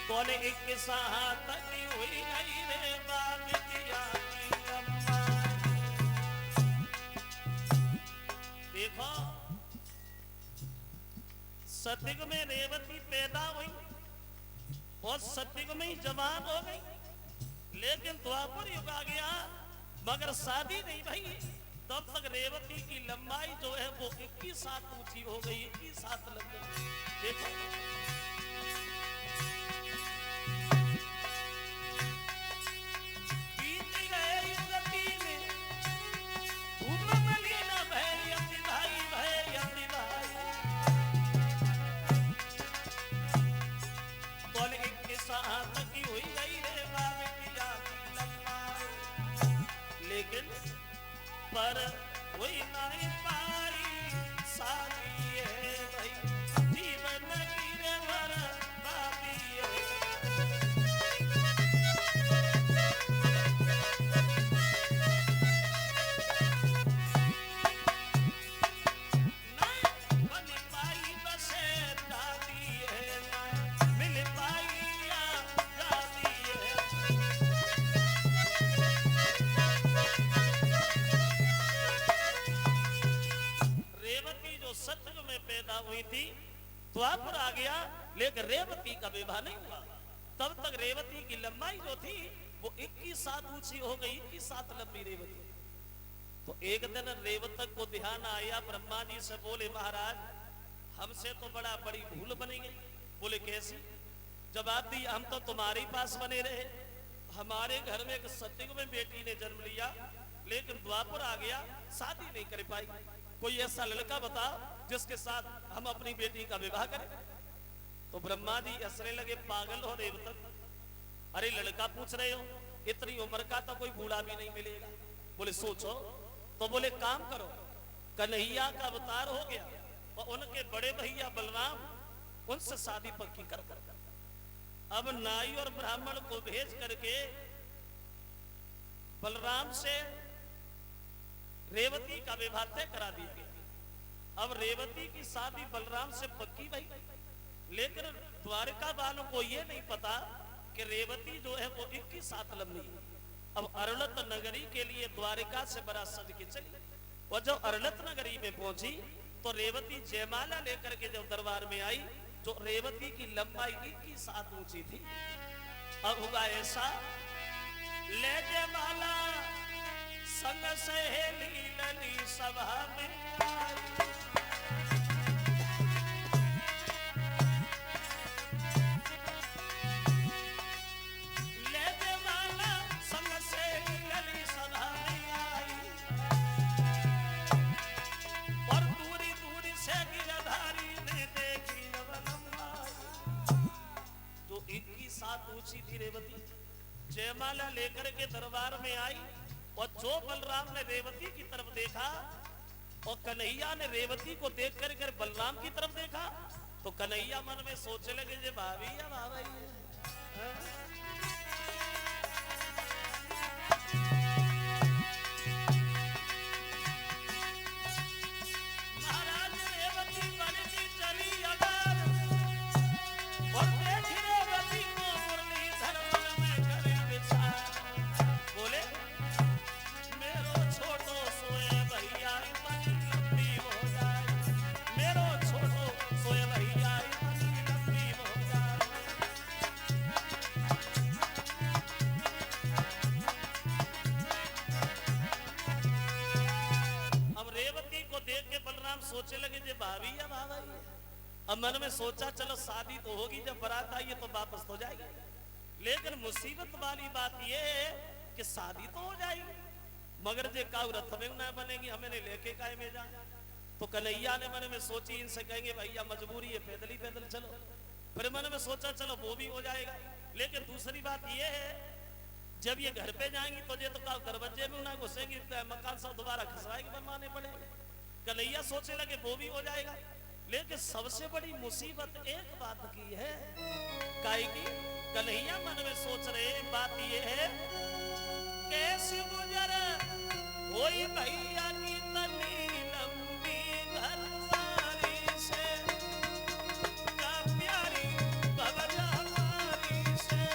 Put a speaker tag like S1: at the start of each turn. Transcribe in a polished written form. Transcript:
S1: बोले एक साथ की हुई गई रे बाप किया की अम्मा। देखो सतयुग में रेवती पैदा हुई और सतयुग में ही जवान हो गई, लेकिन द्वापर युग आ गया मगर शादी नहीं भई। तब तक रेवती की लंबाई जो है वो 21 हाथ ऊंची हो गई, 21 हाथ लग गई। देखो बीत गए युग 3 धूम मलिन भय यति भाई, भय यति भाई। बोले 21 हाथ की हुई गई रे बाप की लंबाई, लेकिन पर कोई नहीं पाई शादी है भाई, जीवन की रे बर्बादी है। नहीं बन पाई बसे दादी है, ना मिल पाई आजादी है। रेवती जो सतयुग में पैदा हुई थी द्वापर आ गया, लेकिन रेवती का विवाह नहीं हुआ। तब तक रेवती की लंबाई जो थी वो 21 हाथ ऊंची हो गई, 21 हाथ लंबी रेवती। तो एक दिन रेवतक को ध्यान आया, ब्रह्मा जी से बोले महाराज हमसे तो बड़ी भूल बनी गई। बोले कैसी? जवाब दिया हम तो तुम्हारे पास बने रहे, हमारे घर में एक सतयुग में बेटी ने जन्म लिया, लेकिन द्वापर आ गया शादी नहीं कर पाई। कोई ऐसा लड़का बताओ जिसके साथ हम अपनी बेटी का विवाह करें। तो ब्रह्मा जी हंसने लगे, पागल हो रेवतक, अरे लड़का पूछ रहे हो, इतनी उम्र का तो कोई बूढ़ा भी नहीं मिलेगा। बोले सोचो। तो बोले काम करो, कन्हैया का अवतार हो गया और उनके बड़े भैया बलराम, उनसे शादी पक्की कर। अब नाई और ब्राह्मण को भेज करके बलराम से रेवती का विवाह तय करा दिया गया। अब रेवती की शादी बलराम से पक्की भई, लेकिन द्वारका वालों को यह नहीं पता कि रेवती जो है वो 21 हाथ लंबी है। अब अरलत नगरी के लिए द्वारिका से बड़ा सज के चली, और जब अरलत नगरी में पहुंची तो रेवती जयमाला लेकर के जब दरबार में आई, जो रेवती की लंबाई 21 हाथ ऊंची थी। अब हुआ ऐसा, ले जयमाला संग सहेली लली सभा में आई। ले जयमाला संग सहेली लली सभा में आई, और दूरी दूरी से गिरधारी ने देखी नवलम्बाई। जो 21 हाथ ऊंची थी रेवती, जयमाला लेकर के दरबार में आई, और जो बलराम ने रेवती की तरफ देखा और कन्हैया ने रेवती को देख कर बलराम की तरफ देखा, तो कन्हैया मन में सोचने लगे जे भाभी या भाभी महाराज रेवती बनती चली अगर, और देख रेवती को मुरलीधर मन में करे विचार। बोले मेरो छोटो सोए भैया मन लंबी हो जाए, मेरो छोटो सोए भैया मन लंबी हो जाए। अब रेवती को देख के बलराम सोचने लगे जे भाभी या भाभी। अब मन में सोचा चलो शादी तो होगी, जब बारात आई तो वापस हो जाएगी, लेकिन मुसीबत वाली बात यह है कि शादी तो हो जाएगी मगर जे काऊ रथ में न बनेगी, हमें ने लेके काय में जा। तो कन्हैया ने मन में सोची इनसे कहेंगे भैया मजबूरी है, पैदल ही पैदल चलो। फिर मन में सोचा चलो वो भी हो जाएगा, लेकिन दूसरी बात ये है जब ये घर पे जाएंगी तो ये तो काऊ दरवाजे में ना घुसेंगी, मकान सब दोबारा खसवाएगी, बनवाने पड़ेंगे। कन्हैया सोचने लगे वो भी हो जाएगा, लेकिन सबसे बड़ी मुसीबत एक बात की है, काई की कन्हैया मन में सोच रहे बात ये है कैसे गुजर कोई भैया